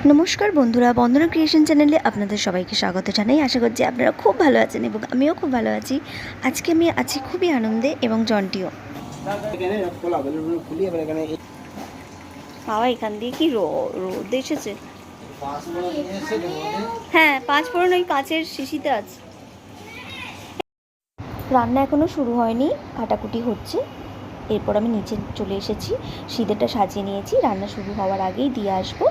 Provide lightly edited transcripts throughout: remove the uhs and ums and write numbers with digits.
নমস্কার বন্ধুরা, বন্দনা ক্রিয়েশন চ্যানেলে আপনাদের সবাইকে স্বাগত জানাই। আশা করছি আপনারা খুব ভালো আছেন এবং আমিও খুব ভালো আছি। আজকে আমি আছি খুবই আনন্দে এবং জন্টিও। বাবা, এখান দিয়ে কি রোদ এসেছে। হ্যাঁ, 5 ফোড়ন ওই কাচের শিশিতে আছে। রান্না এখনও শুরু হয়নি, কাটাকুটি হচ্ছে। এরপর আমি নিচে চলে এসেছি, সিঁদুরটা সাজিয়ে নিয়েছি। রান্না শুরু হওয়ার আগেই দিয়ে আসবো।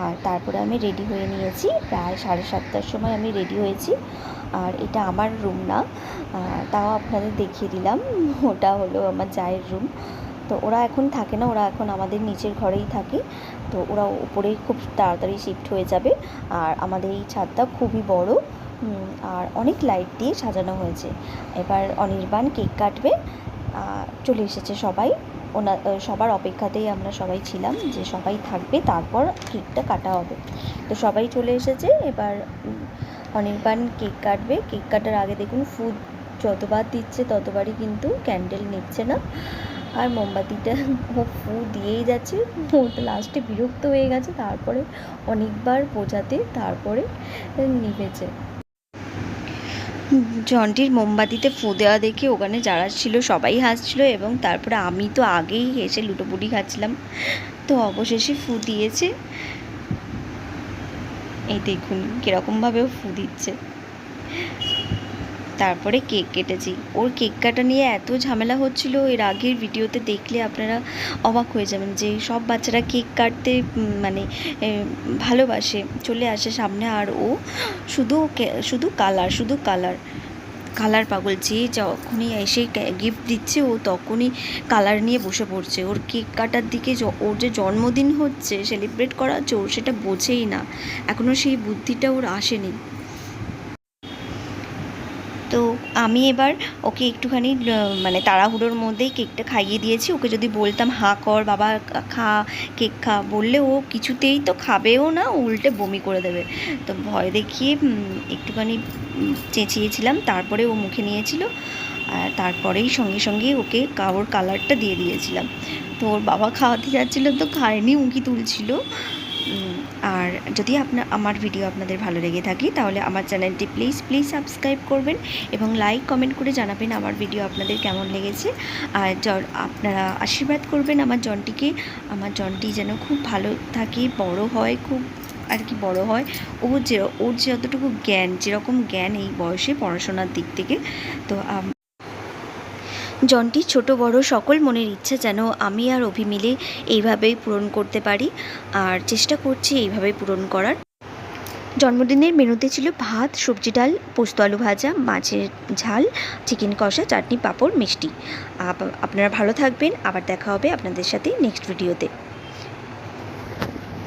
আর তারপরে আমি রেডি হয়ে নিয়েছি, প্রায় 7:30টার সময় আমি রেডি হয়েছি। আর এটা আমার রুম না, তাও আপনাদের দেখিয়ে দিলাম। ওটা হলো আমার জায়ের রুম। তো ওরা এখন থাকে না, ওরা এখন আমাদের নিচের ঘরেই থাকে। তো ওরা উপরে খুব তাড়াতাড়ি শিফট হয়ে যাবে। আর আমাদের এই ছাদটা খুবই বড়, আর অনেক লাইট দিয়ে সাজানো হয়েছে। এবার অনির্বাণ কেক কাটবে। চলে এসেছে সবাই, সবার অপেক্ষাতেই আমরা সবাই ছিলাম যে সবাই থাকবে, তারপর কেকটা কাটা হবে। তো সবাই চলে এসেছে। এবার অনির্বাণ কেক কাটবে। কেক কাটার আগে দেখুন ফুড যতবার দিচ্ছে ততবারই কিন্তু ক্যান্ডেল নিচ্ছে না, আর মোমবাতিটা ও ফু দিয়েই যাচ্ছে। ও তো লাস্টে বিরক্ত হয়ে গেছে, তারপরে অনেকবার বোঝাতে তারপরে নিভেছে। জন্টির মোমবাতিতে ফু দেওয়া দেখে ওখানে যারা ছিল সবাই হাসছিল, এবং তারপরে আমি তো আগেই হেসে লুটোপুটি খাচ্ছিলাম। তো অবশেষে ফু দিয়েছে। এই দেখুন কীরকমভাবে ফু দিচ্ছে। তারপরে কেক কেটেছি। ওর কেক কাটা নিয়ে এত ঝামেলা হচ্ছিল, এর আগের ভিডিওতে দেখলে আপনারা অবাক হয়ে যাবেন যে সব বাচ্চারা কেক কাটতে মানে ভালোবাসে, চলে আসে সামনে। আর ও শুধু কালার পাগল। যে যখনই এসে গিফট দিচ্ছে ও তখনই কালার নিয়ে বসে পড়ছে। ওর কেক কাটার দিকে ওর যে জন্মদিন হচ্ছে, সেলিব্রেট করা হচ্ছে, ওর সেটা বোঝেই না, এখনও সেই বুদ্ধিটা ওর আসেনি। তো আমি এবার ওকে একটুখানি মানে তাড়াহুড়োর মধ্যেই কেকটা খাইয়ে দিয়েছি। ওকে যদি বলতাম হাঁ কর বাবা, খা কেক খা, বললে ও কিছুতেই তো খাবেও না, উল্টে বমি করে দেবে। তো ভয় দেখিয়ে একটুখানি চেঁচিয়েছিলাম, তারপরে ও মুখে নিয়েছিল। আর তারপরেই সঙ্গে সঙ্গে ওকে ওর কালারটা দিয়ে দিয়েছিলাম। তো ওর বাবা খাওয়াতে যাচ্ছিলো তো খায়নি, মুখি তুলছিল। আর যদি আমার ভিডিও আপনাদের ভালো লেগে থাকে তাহলে আমার চ্যানেলটি প্লিজ সাবস্ক্রাইব করবেন এবং লাইক কমেন্ট করে জানাবেন আমার ভিডিও আপনাদের কেমন লেগেছে। আর আপনারা আশীর্বাদ করবেন আমার জন্টিকে, আমার জন্টি যেন খুব ভালো থাকে, বড় হয়, খুব আর কি বড় হয়। ওর যতটুকু জ্ঞান, যেরকম জ্ঞান এই বয়সে পড়াশোনার দিক থেকে, তো জন্টির ছোট বড় সকল মনের ইচ্ছা যেন আমি আর অভি মিলে এইভাবেই পূরণ করতে পারি, আর চেষ্টা করছি এইভাবেই পূরণ করার। জন্মদিনের মেনুতে ছিল ভাত, সবজি, ডাল, পোস্ত আলু ভাজা, মাছের ঝাল, চিকেন কষা, চাটনি, পাঁপড়, মিষ্টি। আপনারা ভালো থাকবেন, আবার দেখা হবে আপনাদের সাথে নেক্সট ভিডিওতে।